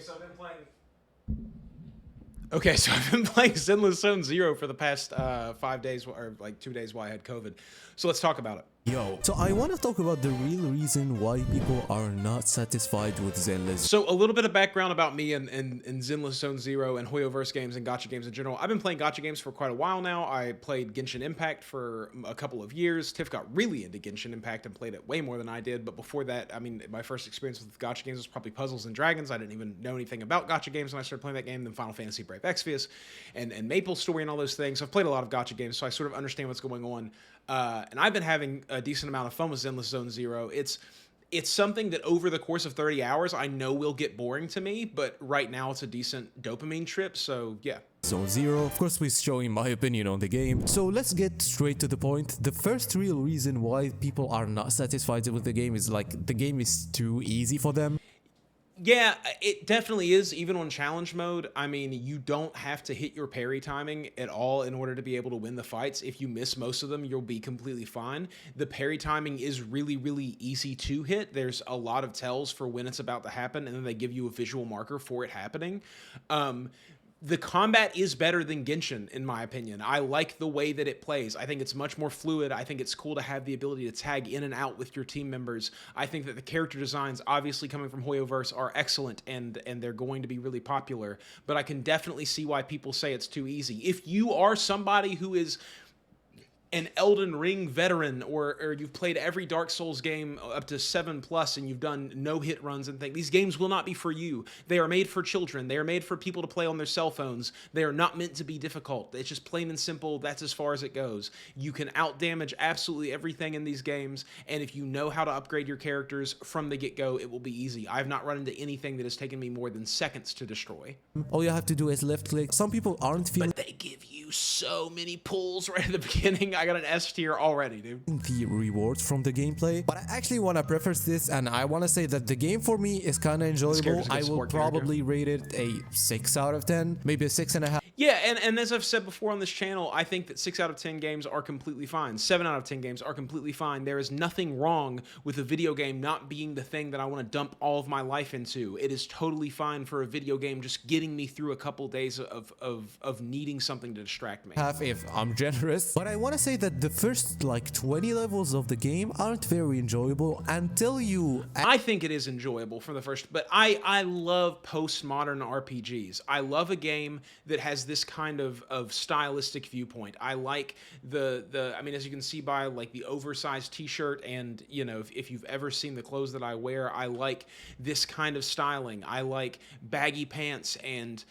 so I've been playing. Okay, so I've been playing Zenless Zone Zero for the past 5 days, or like 2 days while I had COVID. So let's talk about it. Yo, so I want to talk about the real reason why people are not satisfied with Zenless. So a little bit of background about me and Zenless Zone Zero and Hoyoverse games and gacha games in general. I've been playing gacha games for quite a while now. I played Genshin Impact for a couple of years. Tiff got really into Genshin Impact and played it way more than I did. But before that, I mean, my first experience with gacha games was probably Puzzles and Dragons. I didn't even know anything about gacha games when I started playing that game. Then Final Fantasy Brave Exvius and Maple Story and all those things. So I've played a lot of gacha games, so I sort of understand what's going on. And I've been having a decent amount of fun with Zenless Zone Zero. It's something that over the course of 30 hours, I know will get boring to me, but right now it's a decent dopamine trip, so yeah. Zone Zero, of course, we're showing my opinion on the game. So let's get straight to the point. The first real reason why people are not satisfied with the game is like the game is too easy for them. Yeah, it definitely is, even on challenge mode. I mean, you don't have to hit your parry timing at all in order to be able to win the fights. If you miss most of them, you'll be completely fine. The parry timing is really, really easy to hit. There's a lot of tells for when it's about to happen, and then they give you a visual marker for it happening. The combat is better than Genshin, in my opinion. I like the way that it plays. I think it's much more fluid. I think it's cool to have the ability to tag in and out with your team members. I think that the character designs, obviously coming from Hoyoverse, are excellent, and they're going to be really popular. But I can definitely see why people say it's too easy. If you are somebody who is an Elden Ring veteran, or you've played every Dark Souls game up to 7+, and you've done no-hit runs and things, these games will not be for you. They are made for children. They are made for people to play on their cell phones. They are not meant to be difficult. It's just plain and simple. That's as far as it goes. You can out-damage absolutely everything in these games, and if you know how to upgrade your characters from the get-go, it will be easy. I've not run into anything that has taken me more than seconds to destroy. All you have to do is left-click. Some people aren't feeling... But they give you so many pulls right at the beginning. I got an S tier already, dude. The rewards from the gameplay, but I actually want to preface this, and I want to say that the game for me is kind of enjoyable. I will probably rate it a 6 out of 10, maybe a 6.5. Yeah, and as I've said before on this channel, I think that 6 out of 10 games are completely fine. 7 out of 10 games are completely fine. There is nothing wrong with a video game not being the thing that I want to dump all of my life into. It is totally fine for a video game just getting me through a couple days of needing something to distract me. Half if I'm generous. But I want to say that the first like 20 levels of the game aren't very enjoyable until you... I think it is enjoyable for the first, but I love postmodern RPGs. I love a game that has this kind of stylistic viewpoint. I like I mean, as you can see by like the oversized t-shirt, and you know, if you've ever seen the clothes that I wear, I like this kind of styling. I like baggy pants and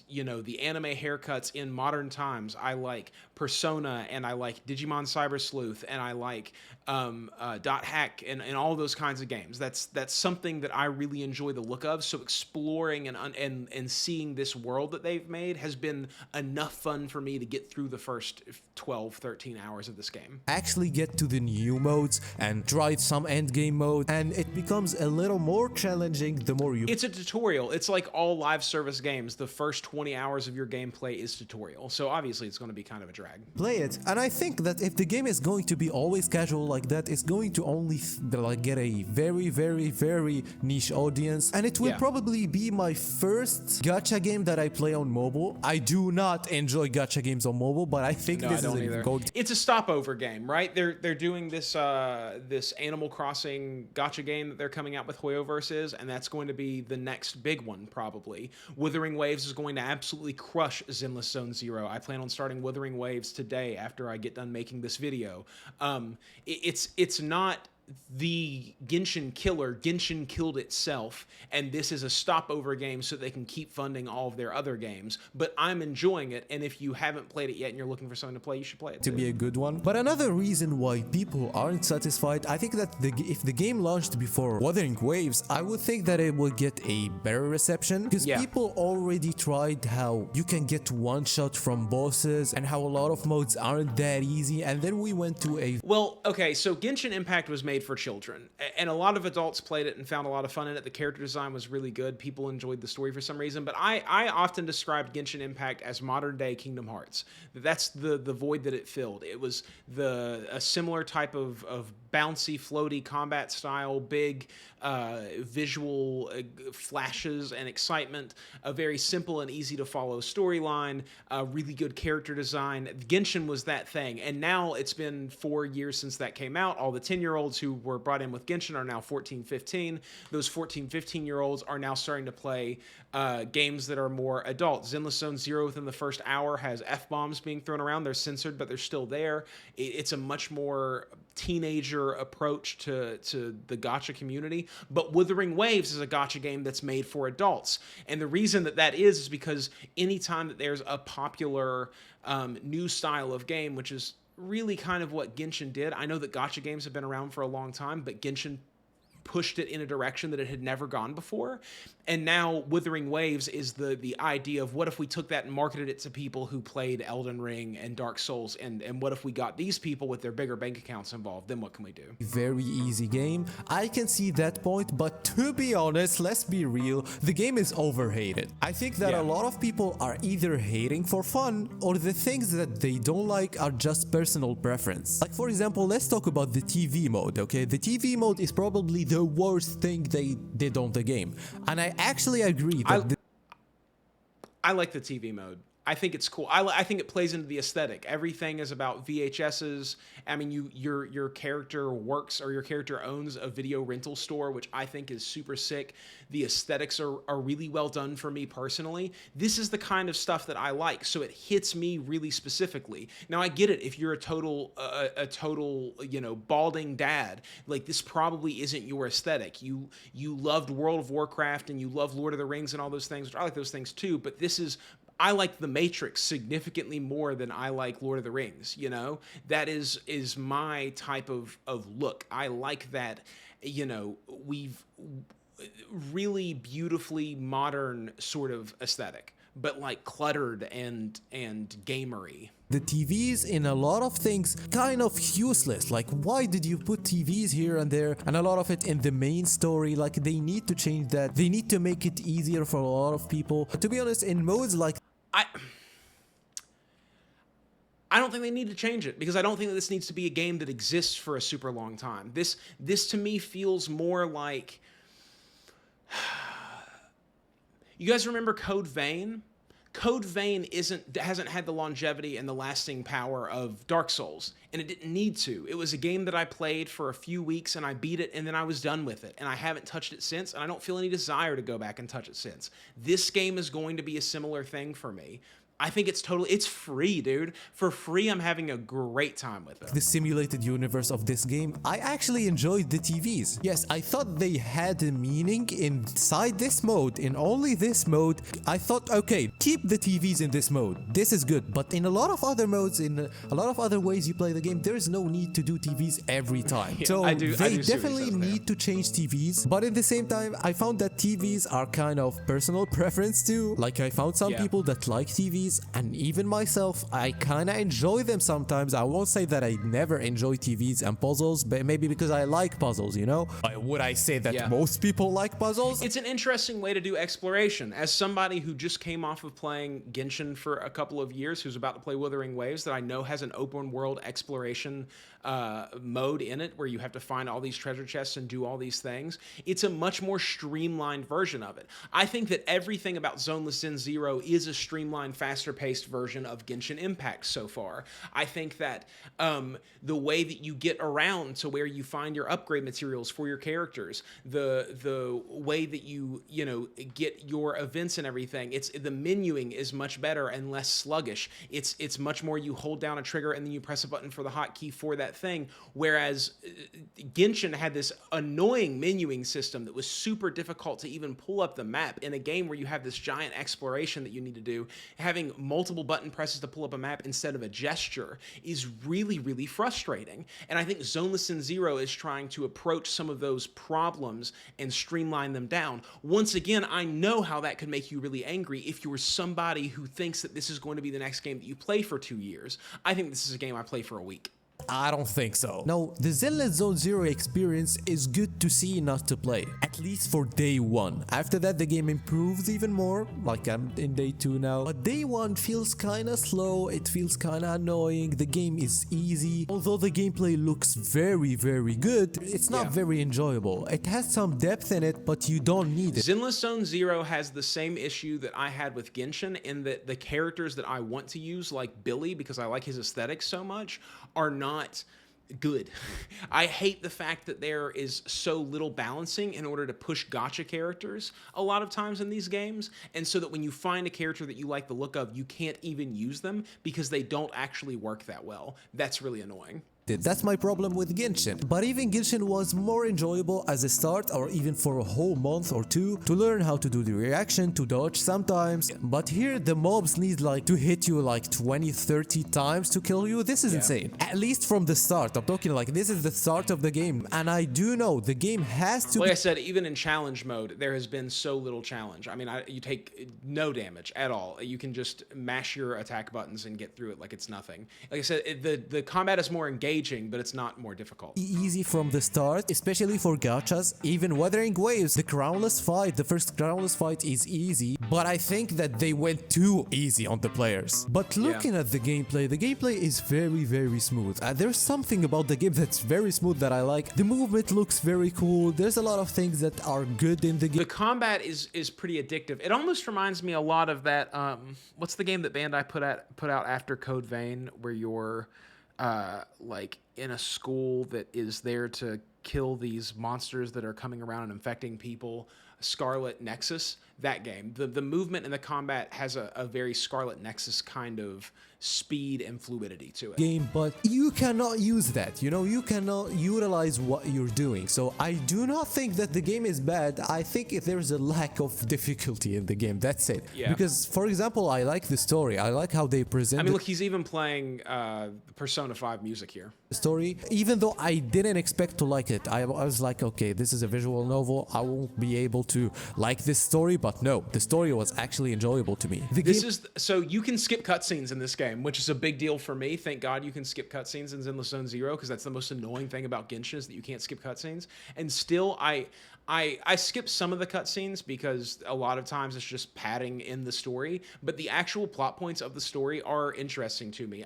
you know, the anime haircuts in modern times. I like Persona, and I like Digimon Cyber Sleuth, and I like Dot Hack, and all those kinds of games. That's something that I really enjoy the look of. So exploring and seeing this world that they've made has been enough fun for me to get through the first 12, 13 hours of this game. Actually get to the new modes and try some end game mode, and it becomes a little more challenging the more you... It's a tutorial. It's like all live service games. The first 20 hours of your gameplay is tutorial. So obviously it's going to be kind of a drag. Play it, and I think that if the game is going to be always casual like that, it's going to only like get a very, very, very niche audience, and it will probably be my first gacha game that I play on mobile. I do not enjoy gacha games on mobile, but I think this is it's a stopover game, right? They're doing this this Animal Crossing gacha game that they're coming out with Hoyoverse, and that's going to be the next big one probably. Wuthering Waves is going to absolutely crush Zenless Zone Zero. I plan on starting Wuthering Waves today after I get done making this video. It's not the Genshin killer. Genshin killed itself, and this is a stopover game so they can keep funding all of their other games. But I'm enjoying it, and if you haven't played it yet and you're looking for something to play, you should play it. To be a good one. But another reason why people aren't satisfied, I think that if the game launched before Wuthering Waves, I would think that it would get a better reception, because people already tried how you can get one shot from bosses and how a lot of modes aren't that easy, and then we went to a... Well, okay, so Genshin Impact was made made for children. And a lot of adults played it and found a lot of fun in it. The character design was really good. People enjoyed the story for some reason. But I often described Genshin Impact as modern day Kingdom Hearts. That's the void that it filled. It was a similar type of bouncy, floaty combat style, big visual flashes and excitement, a very simple and easy to follow storyline, really good character design. Genshin was that thing. And now it's been 4 years since that came out. All the 10-year-olds who were brought in with Genshin are now 14, 15. Those 14, 15-year-olds are now starting to play games that are more adult. Zenless Zone Zero within the first hour has F-bombs being thrown around. They're censored, but they're still there. It's a much more teenager approach to the gacha community. But Wuthering Waves is a gacha game that's made for adults. And the reason that is because anytime that there's a popular new style of game, which is really kind of what Genshin did. I know that gacha games have been around for a long time, but Genshin pushed it in a direction that it had never gone before. And now Wuthering Waves is the idea of what if we took that and marketed it to people who played Elden Ring and Dark Souls, and what if we got these people with their bigger bank accounts involved, then what can we do? Very easy game. I can see that point, but to be honest, let's be real, the game is overhated. I think that a lot of people are either hating for fun or the things that they don't like are just personal preference. Like for example, let's talk about the TV mode, okay? The TV mode is probably the worst thing they did on the game. And I actually agree that I like the TV mode. I think it's cool. I think it plays into the aesthetic. Everything is about VHSs. I mean, your character works, or your character owns a video rental store, which I think is super sick. The aesthetics are really well done for me personally. This is the kind of stuff that I like, so it hits me really specifically. Now I get it. If you're a total balding dad, like this probably isn't your aesthetic. You loved World of Warcraft and you love Lord of the Rings and all those things, which I like those things too. But I like The Matrix significantly more than I like Lord of the Rings, you know? That is my type of look. I like that, we've really beautifully modern sort of aesthetic, but like cluttered and gamery. the TVs in a lot of things kind of useless. Like, why did you put TVs here and there, and a lot of it in the main story? Like, they need to change that. They need to make it easier for a lot of people. To be honest, in modes like I don't think they need to change it, because I don't think that this needs to be a game that exists for a super long time. This to me feels more like you guys remember Code Vein? Code Vein hasn't had the longevity and the lasting power of Dark Souls, and it didn't need to. It was a game that I played for a few weeks and I beat it, and then I was done with it, and I haven't touched it since, and I don't feel any desire to go back and touch it since. This game is going to be a similar thing for me. I think it's free, dude. For free, I'm having a great time with it. The simulated universe of this game, I actually enjoyed the TVs. Yes, I thought they had a meaning inside this mode, in only this mode. I thought, okay, keep the TVs in this mode. This is good. But in a lot of other modes, in a lot of other ways you play the game, there is no need to do TVs every time. Yeah, so they definitely need there. to change TVs. But at the same time, I found that TVs are kind of personal preference too. Like, I found some people that like TVs, and even myself, I kind of enjoy them sometimes. I won't say that I never enjoy TVs and puzzles, but maybe because I like puzzles, you know? Would I say that most people like puzzles? It's an interesting way to do exploration. As somebody who just came off of playing Genshin for a couple of years, who's about to play Wuthering Waves, that I know has an open world exploration mode in it where you have to find all these treasure chests and do all these things. It's a much more streamlined version of it. I think that everything about Zenless Zen Zero is a streamlined, faster-paced version of Genshin Impact so far. I think that the way that you get around to where you find your upgrade materials for your characters, the way that you get your events and everything, the menuing is much better and less sluggish. It's much more you hold down a trigger and then you press a button for the hotkey for that thing, whereas Genshin had this annoying menuing system that was super difficult to even pull up the map in a game where you have this giant exploration that you need to do. Having multiple button presses to pull up a map instead of a gesture is really, really frustrating. And I think Zenless Zen Zero is trying to approach some of those problems and streamline them down. Once again, I know how that could make you really angry if you were somebody who thinks that this is going to be the next game that you play for 2 years. I think this is a game I play for a week. I don't think so. Now, the Zenless Zone Zero experience is good to see, not to play, at least for day 1. After that, the game improves even more, like I'm in day 2 now. But day 1 feels kinda slow, it feels kinda annoying, the game is easy. Although the gameplay looks very, very good, it's not very enjoyable. It has some depth in it, but you don't need it. Zenless Zone Zero has the same issue that I had with Genshin, in that the characters that I want to use, like Billy, because I like his aesthetics so much, are not good. I hate the fact that there is so little balancing in order to push gacha characters a lot of times in these games, and so that when you find a character that you like the look of, you can't even use them because they don't actually work that well. That's really annoying. That's my problem with Genshin. But even Genshin was more enjoyable as a start, or even for a whole month or 2, to learn how to do the reaction, to dodge sometimes. But here the mobs need like to hit you like 20-30 times to kill you. This is insane. At least from the start. I'm talking like this is the start of the game. And I do know the game has to Like I said, even in challenge mode, there has been so little challenge. I mean, you take no damage at all. You can just mash your attack buttons and get through it like it's nothing. Like I said, the combat is more engaging, but it's not more difficult. Easy from the start, especially for gachas. Even Weathering Waves, the crownless fight, the first crownless fight is easy, but I think that they went too easy on the players. But looking at the gameplay is very, very smooth. There's something about the game that's very smooth that I like. The movement looks very cool. There's a lot of things that are good in the game. The combat is pretty addictive. It almost reminds me a lot of that, what's the game that Bandai put out after Code Vein, where you're like in a school that is there to kill these monsters that are coming around and infecting people. Scarlet Nexus, that game. The movement and the combat has a very Scarlet Nexus kind of speed and fluidity to it. Game, but you cannot use that, you know, you cannot utilize what you're doing. So I do not think that the game is bad. I think there's a lack of difficulty in the game, that's it. Because, for example, I like the story, I like how they present. I mean, look, he's even playing Persona 5 music here. The story, even though I didn't expect to like it, I was like, okay, this is a visual novel, I won't be able to like this story, but no, the story was actually enjoyable to me. So you can skip cutscenes in this game, which is a big deal for me. Thank God you can skip cutscenes in Zenless Zone Zero, because that's the most annoying thing about Genshin, is that you can't skip cutscenes. And still, I skip some of the cutscenes because a lot of times it's just padding in the story, but the actual plot points of the story are interesting to me.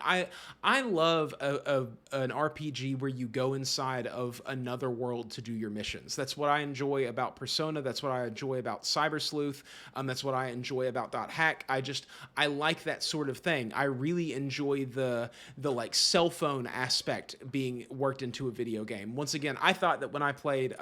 I love an RPG where you go inside of another world to do your missions. That's what I enjoy about Persona. That's what I enjoy about Cyber Sleuth. That's what I enjoy about .hack. I like that sort of thing. I really enjoy the like cell phone aspect being worked into a video game. Once again, I thought that when I played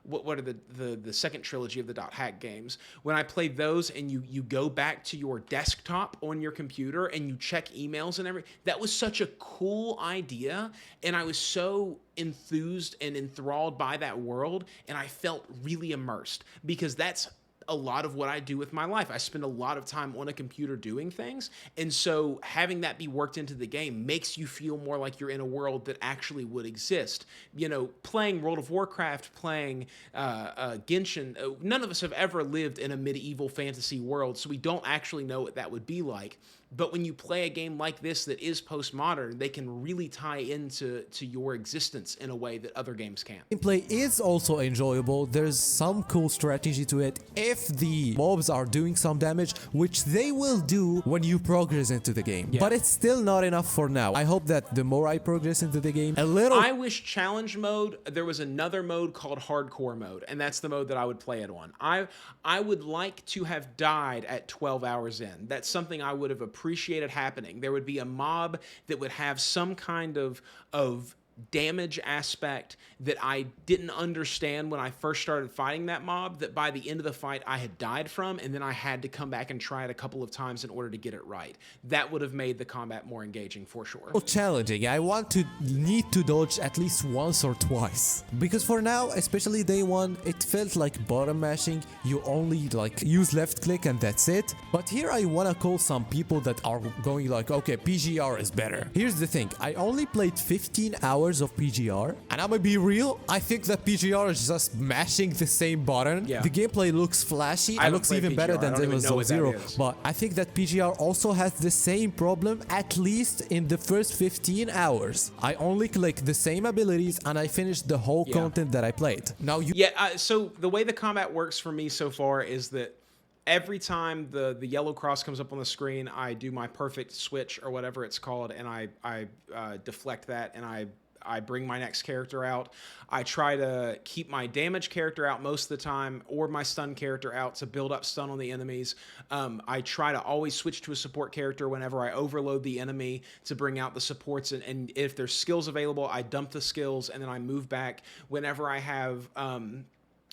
what are the second trilogy of the .hack games, when I played those and you go back to your desktop on your computer and you check emails and everything, that was such a cool idea, and I was so enthused and enthralled by that world, and I felt really immersed, because that's a lot of what I do with my life. I spend a lot of time on a computer doing things, and so having that be worked into the game makes you feel more like you're in a world that actually would exist. You know, playing World of Warcraft, playing Genshin, none of us have ever lived in a medieval fantasy world, so we don't actually know what that would be like. But when you play a game like this that is postmodern, they can really tie into your existence in a way that other games can't. Gameplay is also enjoyable. There's some cool strategy to it if the mobs are doing some damage, which they will do when you progress into the game. But it's still not enough for now. I hope that the more I progress into the game, I wish challenge mode, there was another mode called hardcore mode, and that's the mode that I would play it on. I would like to have died at 12 hours in. That's something I would have appreciated happening. There would be a mob that would have some kind of damage aspect that I didn't understand when I first started fighting that mob, that by the end of the fight I had died from, and then I had to come back and try it a couple of times in order to get it right. That would have made the combat more engaging for sure. Challenging. I need to dodge at least once or twice, because for now, especially day one, it felt like bottom mashing. You only like use left click and that's it. But here I wanna call some people that are going like, okay, PGR is better. Here's the thing, I only played 15 hours hours of PGR. And I'm gonna be real, I think that PGR is just mashing the same button. Yeah. The gameplay looks flashy. It looks even better than Zenless Zone Zero. But I think that PGR also has the same problem, at least in the first 15 hours. I only click the same abilities and I finished the whole content that I played. Now you... Yeah, so the way the combat works for me so far is that every time the yellow cross comes up on the screen, I do my perfect switch or whatever it's called, and I deflect that, and I bring my next character out. I try to keep my damage character out most of the time, or my stun character out to build up stun on the enemies. I try to always switch to a support character whenever I overload the enemy to bring out the supports, and if there's skills available, I dump the skills, and then I move back whenever I have...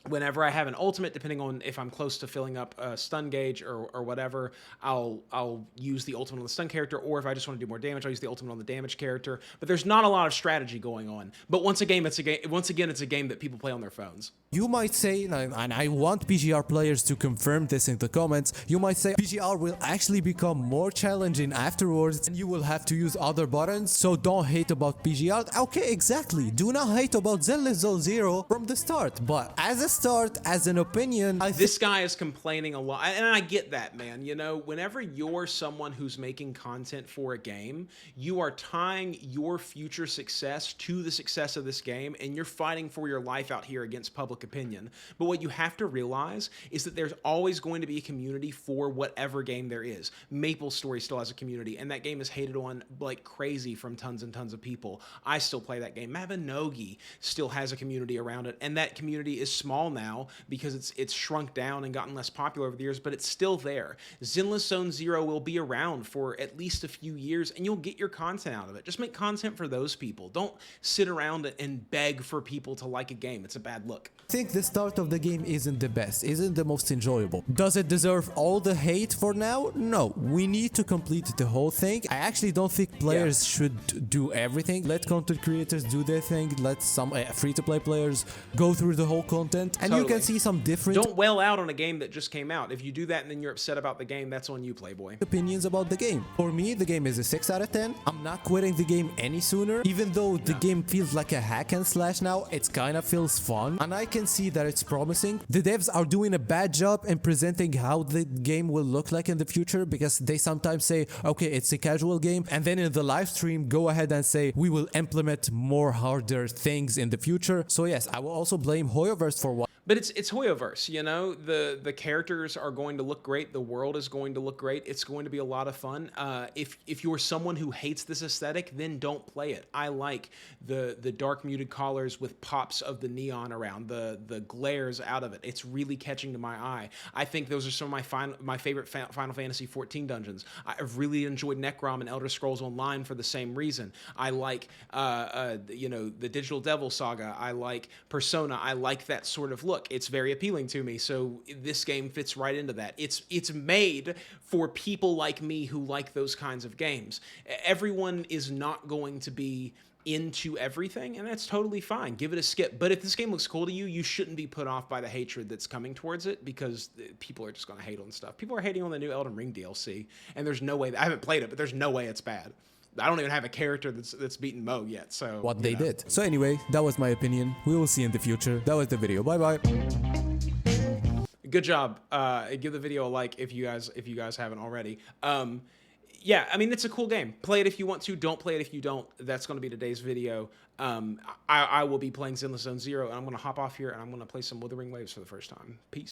whenever I have an ultimate, depending on if I'm close to filling up a stun gauge or whatever, I'll use the ultimate on the stun character, or if I just want to do more damage, I'll use the ultimate on the damage character. But there's not a lot of strategy going on. But once again, it's a game that people play on their phones. You might say, and I want PGR players to confirm this in the comments, you might say PGR will actually become more challenging afterwards and you will have to use other buttons, so don't hate about PGR. Okay, exactly. Do not hate about Zenless Zone Zero from the start. But as a start, as an opinion, this guy is complaining a lot, and I get that, man. You know, whenever you're someone who's making content for a game, you are tying your future success to the success of this game, and you're fighting for your life out here against public opinion. But what you have to realize is that there's always going to be a community for whatever game there is. MapleStory still has a community, and that game is hated on like crazy from tons and tons of people. I still play that game. Mabinogi still has a community around it, and that community is small now because it's shrunk down and gotten less popular over the years, but it's still there. Zenless Zone Zero will be around for at least a few years, and you'll get your content out of it. Just make content for those people. Don't sit around and beg for people to like a game. It's a bad look. I think the start of the game isn't the best, isn't the most enjoyable. Does it deserve all the hate for now? No. We need to complete the whole thing. I actually don't think players should do everything. Let content creators do their thing. Let some free-to-play players go through the whole content. And you can see some different... Don't wail out on a game that just came out. If you do that and then you're upset about the game, that's on you, Playboy. ...opinions about the game. For me, the game is a 6 out of 10. I'm not quitting the game any sooner. Even though the game feels like a hack and slash now, it kind of feels fun. And I can see that it's promising. The devs are doing a bad job in presenting how the game will look like in the future, because they sometimes say, okay, it's a casual game, and then in the live stream go ahead and say, we will implement more harder things in the future. So yes, I will also blame Hoyoverse for what... But it's Hoyoverse, you know? The characters are going to look great. The world is going to look great. It's going to be a lot of fun. If you're someone who hates this aesthetic, then don't play it. I like the dark muted colors with pops of the neon around, the glares out of it. It's really catching to my eye. I think those are some of my favorite Final Fantasy XIV dungeons. I've really enjoyed Necrom and Elder Scrolls Online for the same reason. I like you know, the Digital Devil Saga. I like Persona. I like that sort of look. It's very appealing to me, so this game fits right into that. It's made for people like me who like those kinds of games. Everyone is not going to be into everything, and that's totally fine. Give it a skip. But if this game looks cool to you, you shouldn't be put off by the hatred that's coming towards it, because people are just going to hate on stuff. People are hating on the new Elden Ring DLC, and there's no way... I haven't played it, but there's no way it's bad. I don't even have a character that's beaten Mo yet, so... What they did. So anyway, that was my opinion. We will see in the future. That was the video. Bye-bye. Good job. Give the video a like if you guys haven't already. Yeah, I mean, it's a cool game. Play it if you want to. Don't play it if you don't. That's going to be today's video. I will be playing Zenless Zone Zero, and I'm going to hop off here, and I'm going to play some Wuthering Waves for the first time. Peace.